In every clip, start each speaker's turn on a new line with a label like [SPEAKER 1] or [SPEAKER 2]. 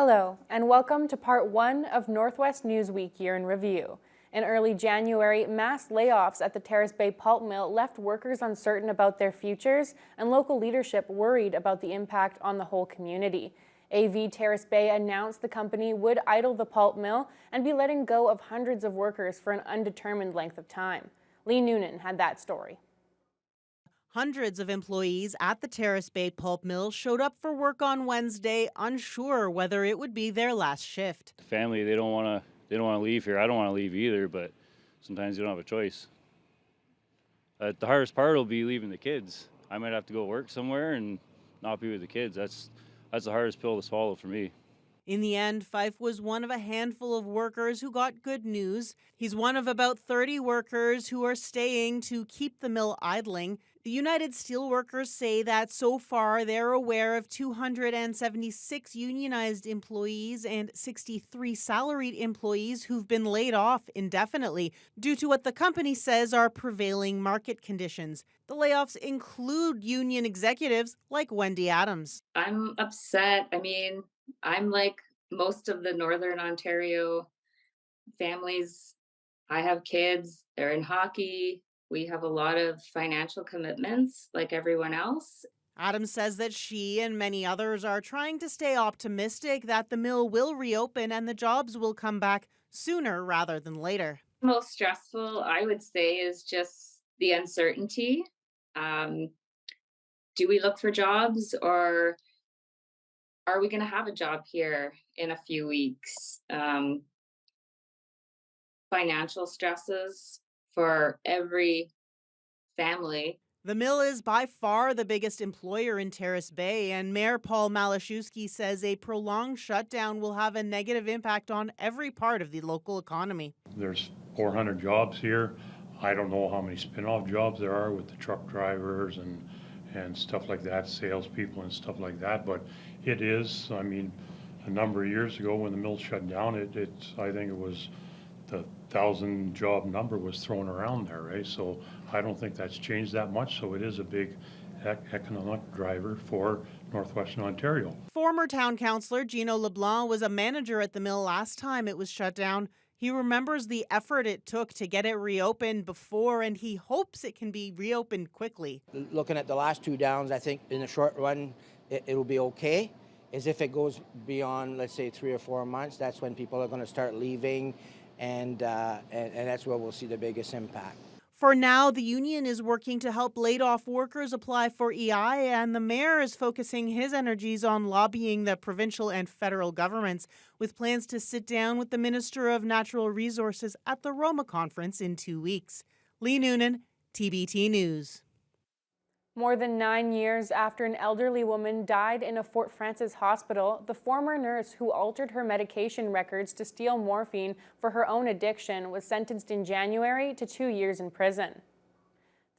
[SPEAKER 1] Hello, and welcome to part one of Northwest Newsweek Year in Review. In early January, mass layoffs at the Terrace Bay pulp mill left workers uncertain about their futures and local leadership worried about the impact on the whole community. AV Terrace Bay announced the company would idle the pulp mill and be letting go of hundreds of workers for an undetermined length of time. Lee Noonan had that story.
[SPEAKER 2] Hundreds of employees at the Terrace Bay pulp mill showed up for work on Wednesday, unsure whether it would be their last shift.
[SPEAKER 3] Family, they don't want to leave here. I don't want to leave either, but sometimes you don't have a choice. The hardest part will be leaving the kids. I might have to go work somewhere and not be with the kids. That's the hardest pill to swallow for me.
[SPEAKER 2] In the end, Fife was one of a handful of workers who got good news. He's one of about 30 workers who are staying to keep the mill idling. The United Steelworkers say that so far they're aware of 276 unionized employees and 63 salaried employees who've been laid off indefinitely due to what the company says are prevailing market conditions. The layoffs include union executives like Wendy Adams.
[SPEAKER 4] I'm upset. I'm like most of the Northern Ontario families. I have kids, they're in hockey. We have a lot of financial commitments like everyone else.
[SPEAKER 2] Adams says that she and many others are trying to stay optimistic that the mill will reopen and the jobs will come back sooner rather than later.
[SPEAKER 4] Most stressful, I would say, is just the uncertainty. Um, do we look for jobs or are we going to have a job here in a few weeks? Financial stresses for every family.
[SPEAKER 2] The mill is by far the biggest employer in Terrace Bay, and Mayor Paul Malashewski says a prolonged shutdown will have a negative impact on every part of the local economy.
[SPEAKER 5] There's 400 jobs here. I don't know how many spin-off jobs there are with the truck drivers and stuff like that, salespeople and stuff like that. But it is, a number of years ago when the mill shut down, I think it was the 1,000 job number was thrown around there, right? So I don't think that's changed that much. So it is a big economic driver for Northwestern Ontario.
[SPEAKER 2] Former town councillor Gino LeBlanc was a manager at the mill last time it was shut down. He remembers the effort it took to get it reopened before, and he hopes it can be reopened quickly.
[SPEAKER 6] Looking at the last two downs, I think in the short run, it'll be okay. As if it goes beyond, let's say, 3 or 4 months, that's when people are going to start leaving, and that's where we'll see the biggest impact.
[SPEAKER 2] For now, the union is working to help laid-off workers apply for EI, and the mayor is focusing his energies on lobbying the provincial and federal governments, with plans to sit down with the Minister of Natural Resources at the Roma Conference in 2 weeks. Lee Noonan, TBT News.
[SPEAKER 1] More than 9 years after an elderly woman died in a Fort Frances hospital, the former nurse who altered her medication records to steal morphine for her own addiction was sentenced in January to 2 years in prison.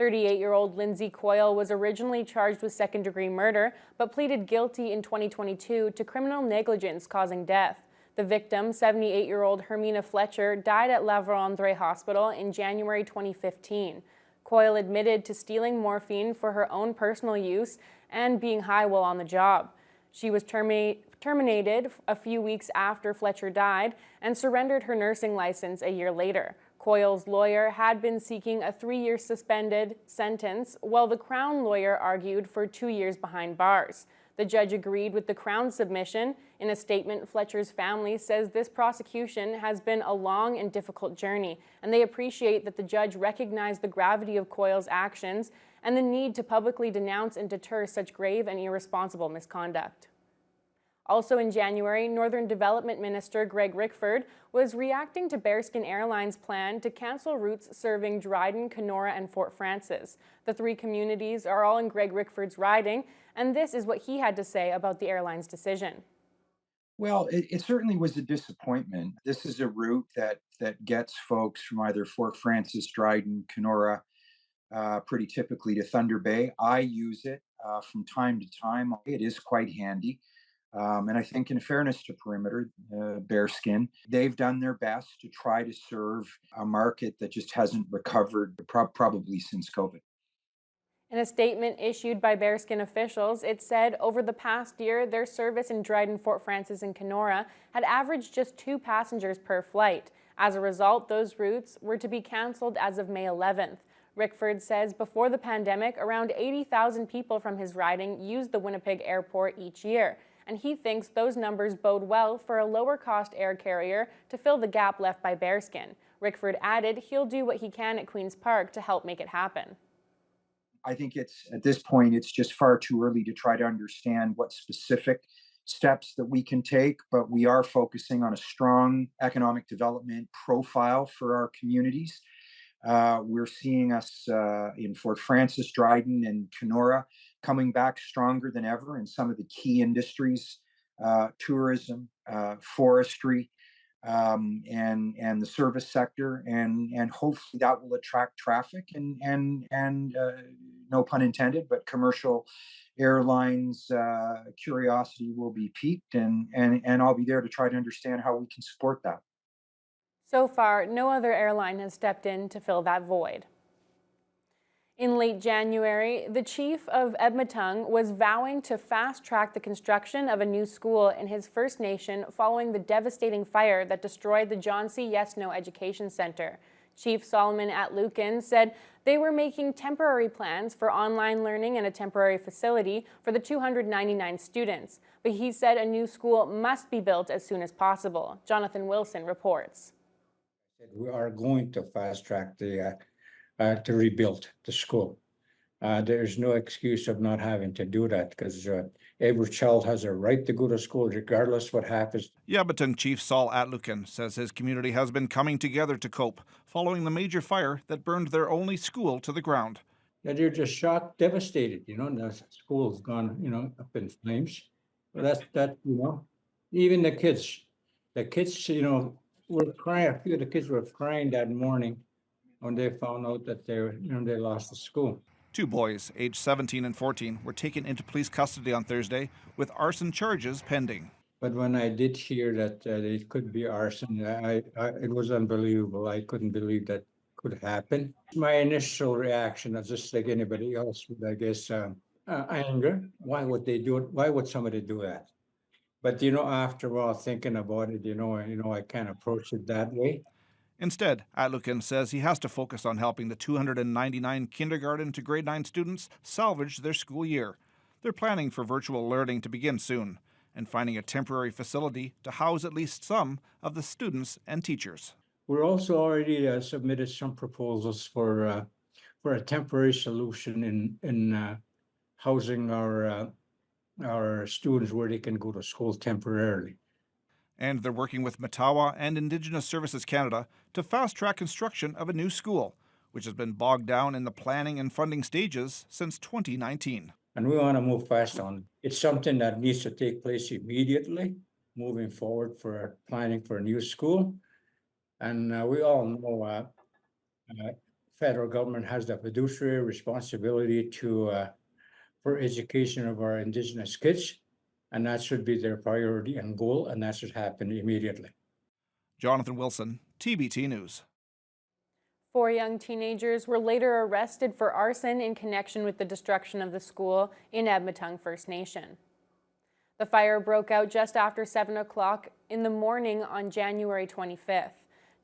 [SPEAKER 1] 38-year-old Lindsay Coyle was originally charged with second-degree murder, but pleaded guilty in 2022 to criminal negligence causing death. The victim, 78-year-old Hermina Fletcher, died at La Vérendrye Hospital in January 2015. Coyle admitted to stealing morphine for her own personal use and being high while on the job. She was terminated a few weeks after Fletcher died and surrendered her nursing license a year later. Coyle's lawyer had been seeking a 3-year suspended sentence, while the Crown lawyer argued for 2 years behind bars. The judge agreed with the Crown's submission. In a statement, Fletcher's family says this prosecution has been a long and difficult journey, and they appreciate that the judge recognized the gravity of Coyle's actions and the need to publicly denounce and deter such grave and irresponsible misconduct. Also in January, Northern Development Minister Greg Rickford was reacting to Bearskin Airlines' plan to cancel routes serving Dryden, Kenora, and Fort Frances. The 3 communities are all in Greg Rickford's riding, and this is what he had to say about the airline's decision.
[SPEAKER 7] Well, it certainly was a disappointment. This is a route that gets folks from either Fort Frances, Dryden, Kenora, pretty typically to Thunder Bay. I use it from time to time. It is quite handy. And I think in fairness to Perimeter, Bearskin, they've done their best to try to serve a market that just hasn't recovered probably since COVID.
[SPEAKER 1] In a statement issued by Bearskin officials, it said over the past year, their service in Dryden, Fort Frances, and Kenora had averaged just 2 passengers per flight. As a result, those routes were to be canceled as of May 11th. Rickford says before the pandemic, around 80,000 people from his riding used the Winnipeg airport each year, and he thinks those numbers bode well for a lower-cost air carrier to fill the gap left by Bearskin. Rickford added he'll do what he can at Queen's Park to help make it happen.
[SPEAKER 7] I think at this point, it's just far too early to try to understand what specific steps that we can take, but we are focusing on a strong economic development profile for our communities. We're seeing us in Fort Frances, Dryden, and Kenora coming back stronger than ever in some of the key industries, tourism, forestry, and the service sector, and hopefully that will attract traffic and no pun intended, but commercial airlines curiosity will be piqued, and I'll be there to try to understand how we can support that.
[SPEAKER 1] So far, no other airline has stepped in to fill that void. In late January, the chief of Eabametoong was vowing to fast-track the construction of a new school in his First Nation following the devastating fire that destroyed the John C. Yesno Education Center. Chief Solomon Atlukin said they were making temporary plans for online learning and a temporary facility for the 299 students, but he said a new school must be built as soon as possible. Jonathan Wilson reports.
[SPEAKER 8] We are going to fast track to rebuild the school. There's no excuse of not having to do that because every child has a right to go to school regardless what happens.
[SPEAKER 9] Eabametoong Chief Saul Atlukin says his community has been coming together to cope following the major fire that burned their only school to the ground.
[SPEAKER 8] And they're just shocked, devastated, and the school's gone, up in flames. But even the kids, were crying. A few of the kids were crying that morning when they found out that they lost the school.
[SPEAKER 9] 2 boys, aged 17 and 14, were taken into police custody on Thursday with arson charges pending.
[SPEAKER 8] But when I did hear that it could be arson, it was unbelievable. I couldn't believe that could happen. My initial reaction was just like anybody else would, I guess, anger. Why would they do it? Why would somebody do that? But after a while thinking about it, I can't approach it that way.
[SPEAKER 9] Instead, Atlukin says he has to focus on helping the 299 kindergarten to grade 9 students salvage their school year. They're planning for virtual learning to begin soon and finding a temporary facility to house at least some of the students and teachers.
[SPEAKER 8] We're also already submitted some proposals for a temporary solution in housing our students where they can go to school temporarily.
[SPEAKER 9] And they're working with Matawa and Indigenous Services Canada to fast-track construction of a new school, which has been bogged down in the planning and funding stages since 2019.
[SPEAKER 8] And we want to move fast on it. It's something that needs to take place immediately, moving forward for planning for a new school. And we all know federal government has the fiduciary responsibility for education of our Indigenous kids. And that should be their priority and goal, and that should happen immediately.
[SPEAKER 9] Jonathan Wilson, TBT News.
[SPEAKER 1] 4 young teenagers were later arrested for arson in connection with the destruction of the school in Eabametoong First Nation. The fire broke out just after 7 o'clock in the morning on January 25th.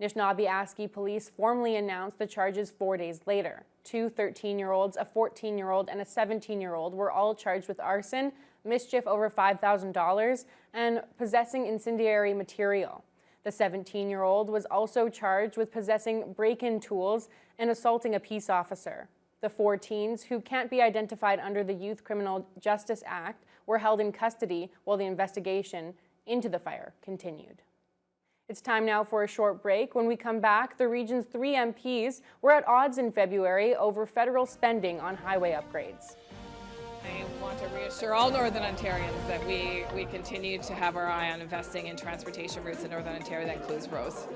[SPEAKER 1] Anishinaabe police formally announced the charges 4 days later. 2 13-year-olds, a 14-year-old, and a 17-year-old were all charged with arson, mischief over $5,000, and possessing incendiary material. The 17-year-old was also charged with possessing break-in tools and assaulting a peace officer. The 4 teens, who can't be identified under the Youth Criminal Justice Act, were held in custody while the investigation into the fire continued. It's time now for a short break. When we come back, the region's 3 MPs were at odds in February over federal spending on highway upgrades.
[SPEAKER 10] I want to reassure all Northern Ontarians that we continue to have our eye on investing in transportation routes in Northern Ontario that includes roads.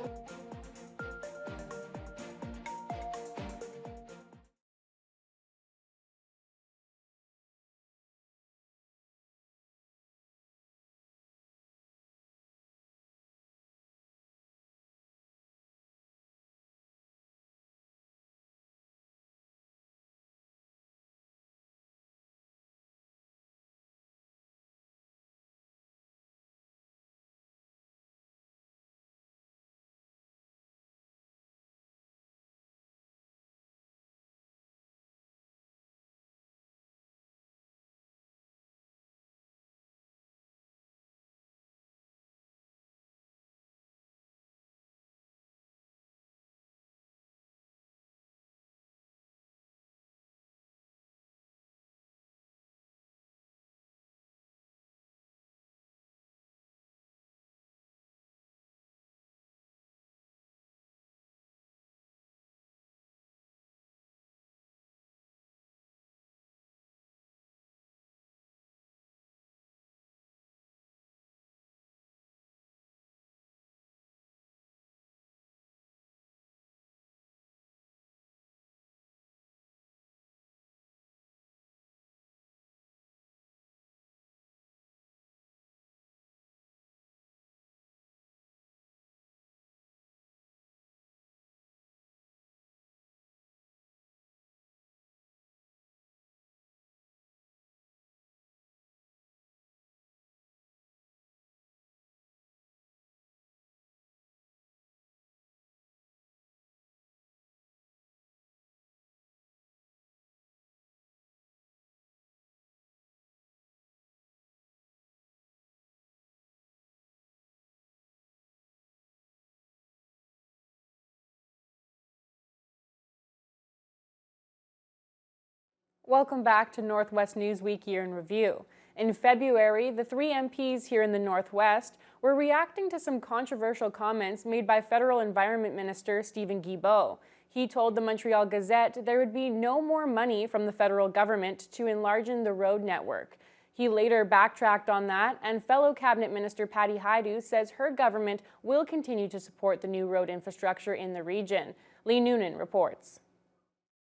[SPEAKER 1] Welcome back to Northwest Newsweek Year in Review. In February, the three MPs here in the Northwest were reacting to some controversial comments made by Federal Environment Minister Stephen Guilbeault. He told the Montreal Gazette there would be no more money from the federal government to enlarge the road network. He later backtracked on that, and fellow Cabinet Minister Patty Hajdu says her government will continue to support the new road infrastructure in the region. Lee Noonan reports.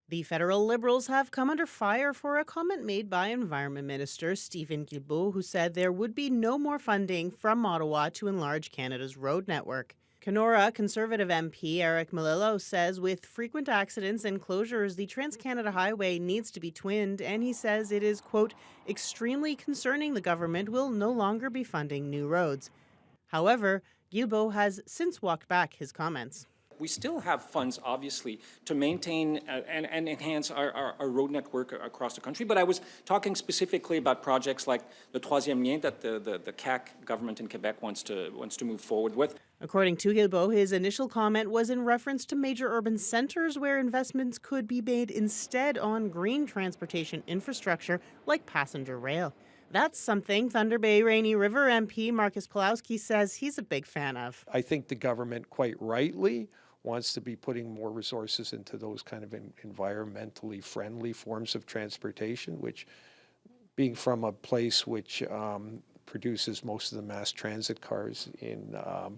[SPEAKER 2] The federal Liberals have come under fire for a comment made by Environment Minister Stephen Guilbeault, who said there would be no more funding from Ottawa to enlarge Canada's road network. Kenora Conservative MP Eric Melillo says with frequent accidents and closures, the Trans-Canada Highway needs to be twinned, and he says it is, quote, extremely concerning the government will no longer be funding new roads. However, Guilbeault has since walked back his comments.
[SPEAKER 11] We still have funds, obviously, to maintain and enhance our road network across the country. But I was talking specifically about projects like the Troisième Lien that the CAQ government in Quebec wants to move forward with.
[SPEAKER 2] According to Guilbeault, his initial comment was in reference to major urban centers where investments could be made instead on green transportation infrastructure like passenger rail. That's something Thunder Bay Rainy River MP Marcus Pulowski says he's a big fan of.
[SPEAKER 12] I think the government quite rightly wants to be putting more resources into those kind of environmentally friendly forms of transportation, which, being from a place which produces most of the mass transit cars in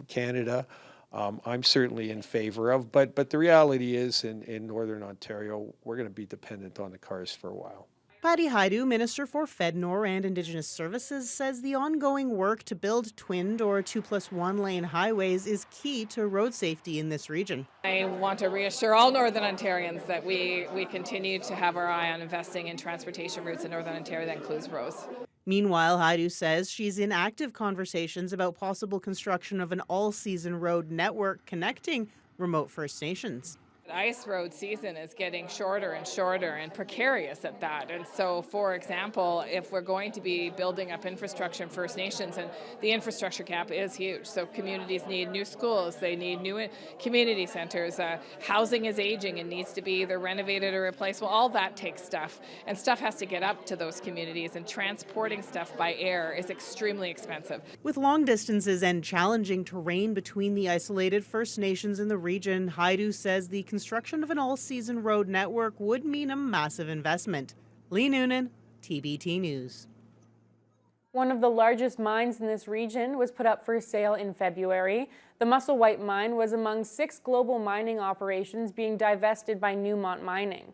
[SPEAKER 12] Canada, I'm certainly in favor of. But the reality is in Northern Ontario, we're going to be dependent on the cars for a while.
[SPEAKER 2] Patty Hajdu, Minister for FedNor and Indigenous Services, says the ongoing work to build twinned or 2+1 lane highways is key to road safety in this region.
[SPEAKER 10] I want to reassure all Northern Ontarians that we continue to have our eye on investing in transportation routes in Northern Ontario that includes roads.
[SPEAKER 2] Meanwhile, Hajdu says she's in active conversations about possible construction of an all-season road network connecting remote First Nations.
[SPEAKER 10] The ice road season is getting shorter and shorter and precarious at that. And so, for example, if we're going to be building up infrastructure in First Nations, and the infrastructure gap is huge. So communities need new schools, they need new community centers, housing is aging and needs to be either renovated or replaced. Well, all that takes stuff, and stuff has to get up to those communities, and transporting stuff by air is extremely expensive.
[SPEAKER 2] With long distances and challenging terrain between the isolated First Nations in the region, Hajdu says the construction of an all-season road network would mean a massive investment. Lee Noonan, TBT News.
[SPEAKER 1] One of the largest mines in this region was put up for sale in February. The Musselwhite mine was among 6 global mining operations being divested by Newmont Mining.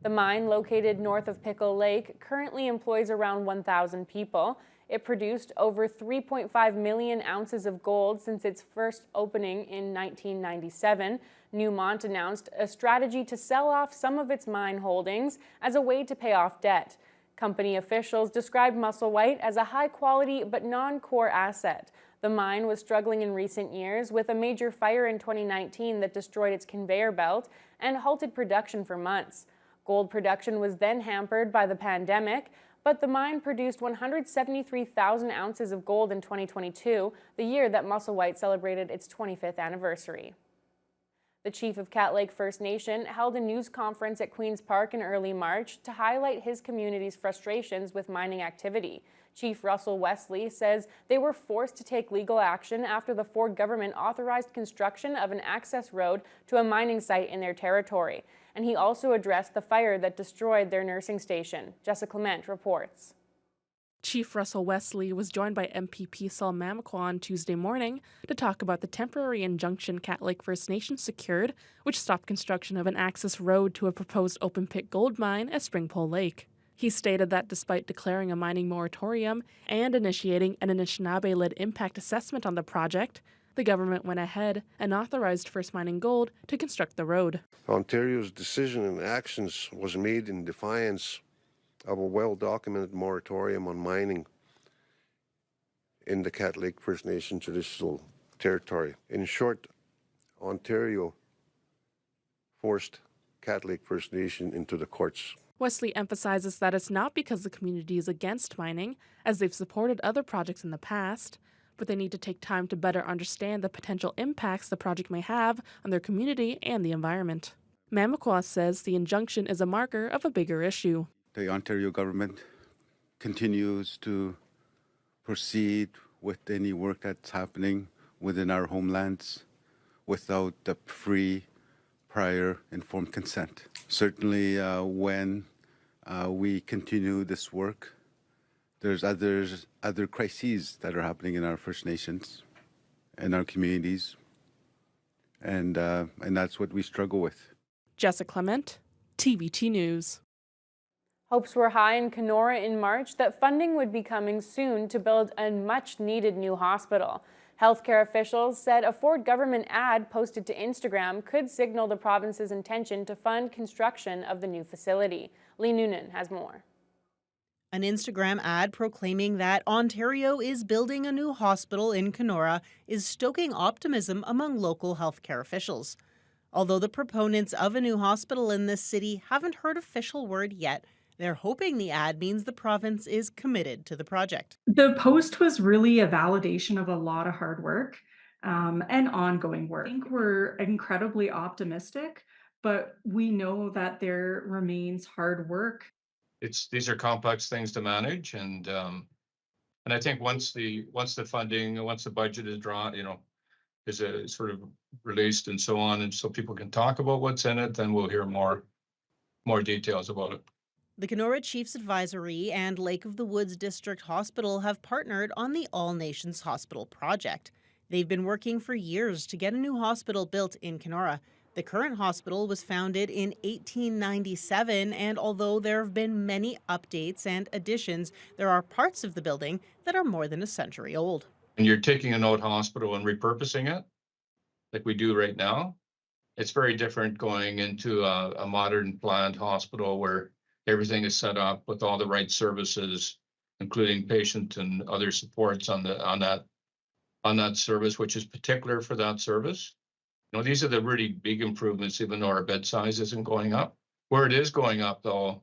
[SPEAKER 1] The mine, located north of Pickle Lake, currently employs around 1,000 people. It produced over 3.5 million ounces of gold since its first opening in 1997. Newmont announced a strategy to sell off some of its mine holdings as a way to pay off debt. Company officials described Musselwhite as a high-quality but non-core asset. The mine was struggling in recent years with a major fire in 2019 that destroyed its conveyor belt and halted production for months. Gold production was then hampered by the pandemic, but the mine produced 173,000 ounces of gold in 2022, the year that Musselwhite celebrated its 25th anniversary. The chief of Cat Lake First Nation held a news conference at Queen's Park in early March to highlight his community's frustrations with mining activity. Chief Russell Wesley says they were forced to take legal action after the Ford government authorized construction of an access road to a mining site in their territory. And he also addressed the fire that destroyed their nursing station. Jessica Clement reports.
[SPEAKER 13] Chief Russell Wesley was joined by MPP Saul Mamaqua on Tuesday morning to talk about the temporary injunction Cat Lake First Nation secured, which stopped construction of an access road to a proposed open-pit gold mine at Springpole Lake. He stated that despite declaring a mining moratorium and initiating an Anishinaabe-led impact assessment on the project, the government went ahead and authorized First Mining Gold to construct the road.
[SPEAKER 14] Ontario's decision and actions was made in defiance of a well-documented moratorium on mining in the Cat Lake First Nation traditional territory. In short, Ontario forced Cat Lake First Nation into the courts.
[SPEAKER 13] Wesley emphasizes that it's not because the community is against mining, as they've supported other projects in the past, but they need to take time to better understand the potential impacts the project may have on their community and the environment. Mamaqua says the injunction is a marker of a bigger issue.
[SPEAKER 15] the Ontario government continues to proceed with any work that's happening within our homelands without the free, prior, informed consent. Certainly, when we continue this work, there's other crises that are happening in our First Nations and our communities, and that's what we struggle with.
[SPEAKER 13] Jessica Clement, TVT News.
[SPEAKER 1] Hopes were high in Kenora in March that funding would be coming soon to build a much-needed new hospital. Healthcare officials said a Ford government ad posted to Instagram could signal the province's intention to fund construction of the new facility. Lee Noonan has more.
[SPEAKER 2] An Instagram ad proclaiming that Ontario is building a new hospital in Kenora is stoking optimism among local healthcare officials. Although the proponents of a new hospital in this city haven't heard official word yet, they're hoping the ad means the province is committed to the project.
[SPEAKER 16] The post was really a validation of a lot of hard work and ongoing work. I think we're incredibly optimistic, but we know that there remains hard work.
[SPEAKER 17] These are complex things to manage, and I think once the funding, once the budget is drawn, is sort of released and so on, and so people can talk about what's in it, then we'll hear more details about it.
[SPEAKER 2] The Kenora Chiefs Advisory and Lake of the Woods District Hospital have partnered on the All Nations Hospital project. They've been working for years to get a new hospital built in Kenora. The current hospital was founded in 1897, and although there have been many updates and additions, there are parts of the building that are more than a century old.
[SPEAKER 17] And you're taking an old hospital and repurposing it, like we do right now. It's very different going into a modern planned hospital where everything is set up with all the right services, including patient and other supports on that service, which is particular for that service. These are the really big improvements, even though our bed size isn't going up. Where it is going up, though,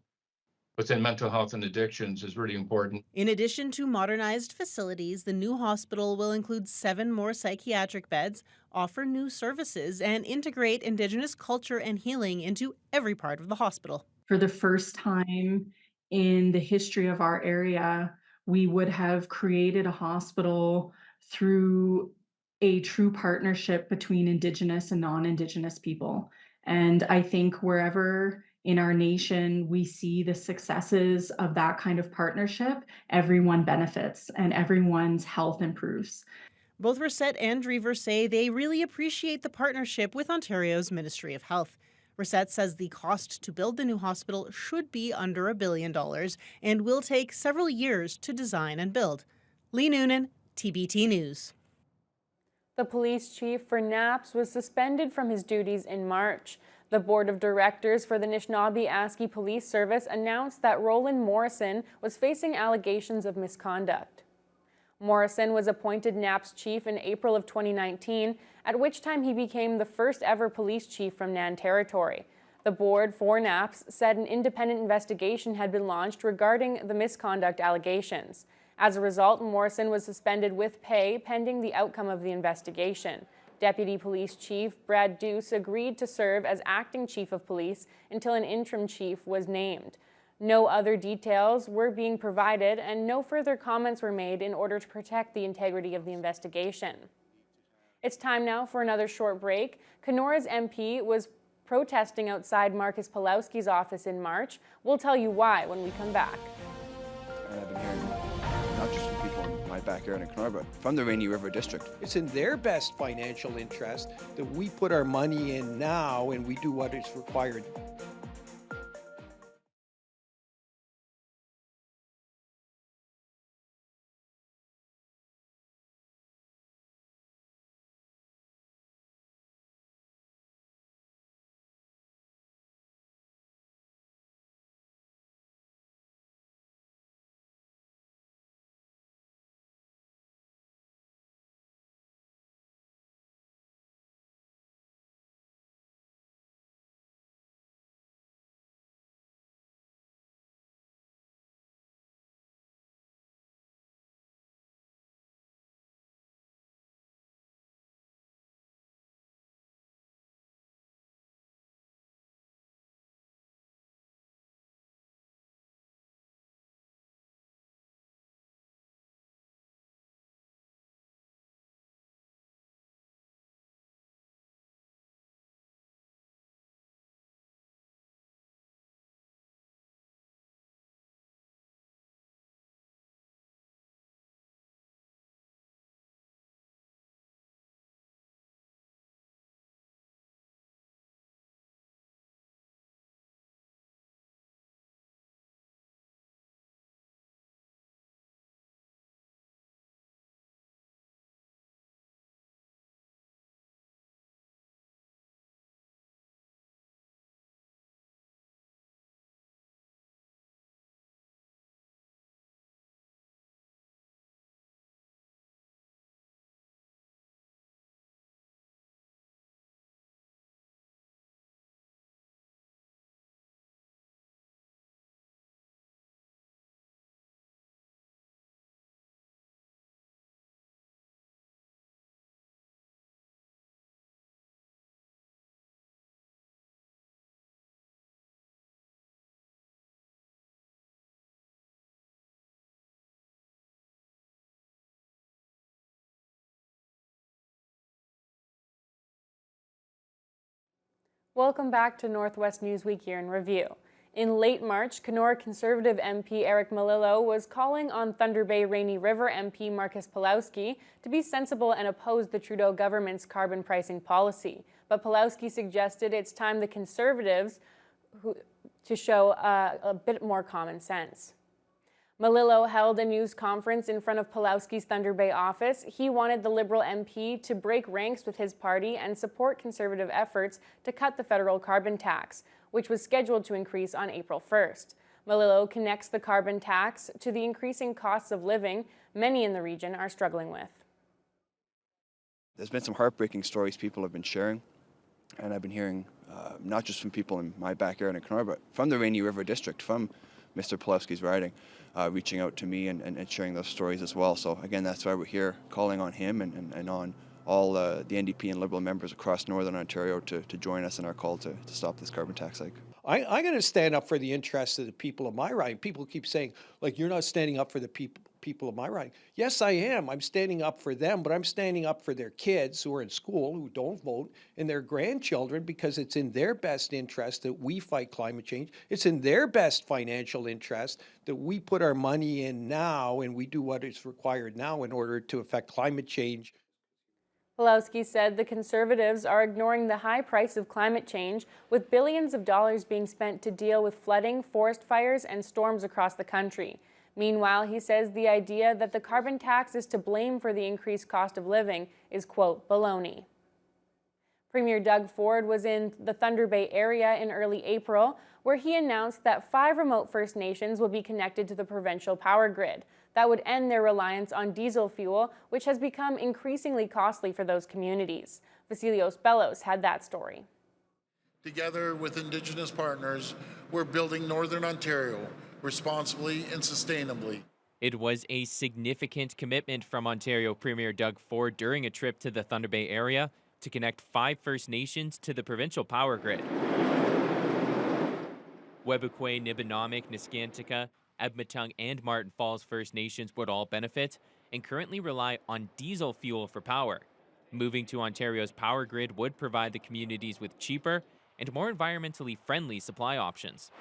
[SPEAKER 17] within mental health and addictions is really important.
[SPEAKER 2] In addition to modernized facilities, the new hospital will include 7 more psychiatric beds, offer new services, and integrate Indigenous culture and healing into every part of the hospital.
[SPEAKER 16] For the first time in the history of our area, we would have created a hospital through a true partnership between Indigenous and non-Indigenous people. And I think wherever in our nation we see the successes of that kind of partnership, everyone benefits and everyone's health improves.
[SPEAKER 2] Both Rosette and Drever say they really appreciate the partnership with Ontario's Ministry of Health. Rosette says the cost to build the new hospital should be under $1 billion and will take several years to design and build. Lee Noonan, TBT News.
[SPEAKER 1] The police chief for Naps was suspended from his duties in March. The board of directors for the Anishinaabe-Aski Police Service announced that Roland Morrison was facing allegations of misconduct. Morrison was appointed Naps chief in April of 2019, at which time he became the first ever police chief from Nan Territory. The board for Naps said an independent investigation had been launched regarding the misconduct allegations. As a result, Morrison was suspended with pay pending the outcome of the investigation. Deputy Police Chief Brad Deuce agreed to serve as acting chief of police until an interim chief was named. No other details were being provided, and no further comments were made in order to protect the integrity of the investigation. It's time now for another short break. Kenora's MP was protesting outside Marcus Pulowski's office in March. We'll tell you why when we come back.
[SPEAKER 18] And I've been hearing not just from people in my backyard in Kenora, but from the Rainy River District.
[SPEAKER 19] It's in their best financial interest that we put our money in now and we do what is required.
[SPEAKER 1] Welcome back to Northwest Newsweek Year in Review. In late March, Kenora Conservative MP Eric Melillo was calling on Thunder Bay Rainy River MP Marcus Pulowski to be sensible and oppose the Trudeau government's carbon pricing policy. But Pulowski suggested it's time the Conservatives to show a bit more common sense. Melillo held a news conference in front of Pulowski's Thunder Bay office. He wanted the Liberal MP to break ranks with his party and support Conservative efforts to cut the federal carbon tax, which was scheduled to increase on April 1st. Melillo connects the carbon tax to the increasing costs of living many in the region are struggling with.
[SPEAKER 18] There's been some heartbreaking stories people have been sharing, and I've been hearing not just from people in my backyard in Kenora, but from the Rainy River District, from Mr. Pulowski's riding, reaching out to me and sharing those stories as well. So again, that's why we're here calling on him and on all the NDP and Liberal members across Northern Ontario to join us in our call to stop this carbon tax hike.
[SPEAKER 19] I'm going to stand up for the interests of the people of my riding. People keep saying, like, you're not standing up for the people of my riding. Yes, I am. I'm standing up for them, but I'm standing up for their kids who are in school, who don't vote, and their grandchildren, because it's in their best interest that we fight climate change. It's in their best financial interest that we put our money in now and we do what is required now in order to affect climate change.
[SPEAKER 1] Pulowski said the Conservatives are ignoring the high price of climate change, with billions of dollars being spent to deal with flooding, forest fires, and storms across the country. Meanwhile, he says the idea that the carbon tax is to blame for the increased cost of living is, quote, baloney. Premier Doug Ford was in the Thunder Bay area in early April, where he announced that 5 remote First Nations will be connected to the provincial power grid. That would end their reliance on diesel fuel, which has become increasingly costly for those communities. Vasilios Bellos had that story.
[SPEAKER 20] Together with Indigenous partners, we're building Northern Ontario responsibly and sustainably.
[SPEAKER 21] It was a significant commitment from Ontario Premier Doug Ford during a trip to the Thunder Bay area to connect 5 First Nations to the provincial power grid. Webukwe, Nibinamik, Niskantika, Eabametoong, and Martin Falls First Nations would all benefit and currently rely on diesel fuel for power. Moving to Ontario's power grid would provide the communities with cheaper and more environmentally friendly supply options.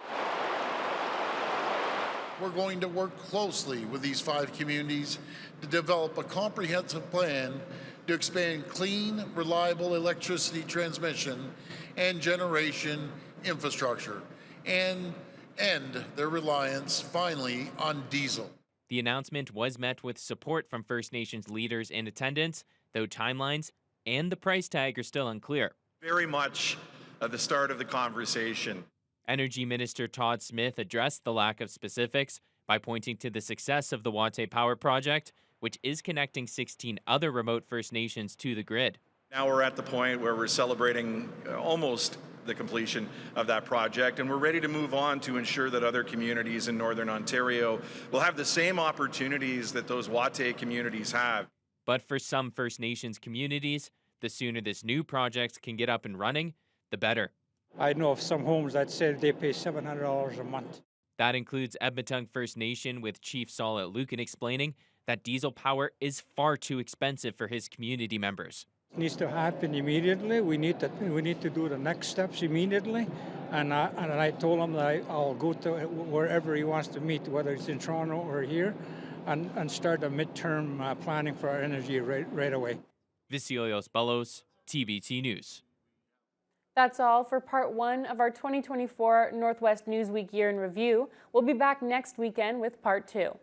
[SPEAKER 20] We're going to work closely with these 5 communities to develop a comprehensive plan to expand clean, reliable electricity transmission and generation infrastructure and end their reliance finally on diesel.
[SPEAKER 21] The announcement was met with support from First Nations leaders in attendance, though timelines and the price tag are still unclear.
[SPEAKER 22] Very much the start of the conversation.
[SPEAKER 21] Energy Minister Todd Smith addressed the lack of specifics by pointing to the success of the Wate Power Project, which is connecting 16 other remote First Nations to the grid.
[SPEAKER 22] Now we're at the point where we're celebrating almost the completion of that project, and we're ready to move on to ensure that other communities in Northern Ontario will have the same opportunities that those Wate communities have.
[SPEAKER 21] But for some First Nations communities, the sooner this new project can get up and running, the better.
[SPEAKER 8] I know of some homes that said they pay $700 a month.
[SPEAKER 21] That includes Eabametoong First Nation, with Chief Saul Lucan explaining that diesel power is far too expensive for his community members.
[SPEAKER 8] It needs to happen immediately. We need to do the next steps immediately. And I told him that I'll go to wherever he wants to meet, whether it's in Toronto or here, and start a midterm planning for our energy right away.
[SPEAKER 21] Vasilios Bellos, TBT News.
[SPEAKER 1] That's all for part 1 of our 2024 Northwest Newsweek Year in Review. We'll be back next weekend with part 2.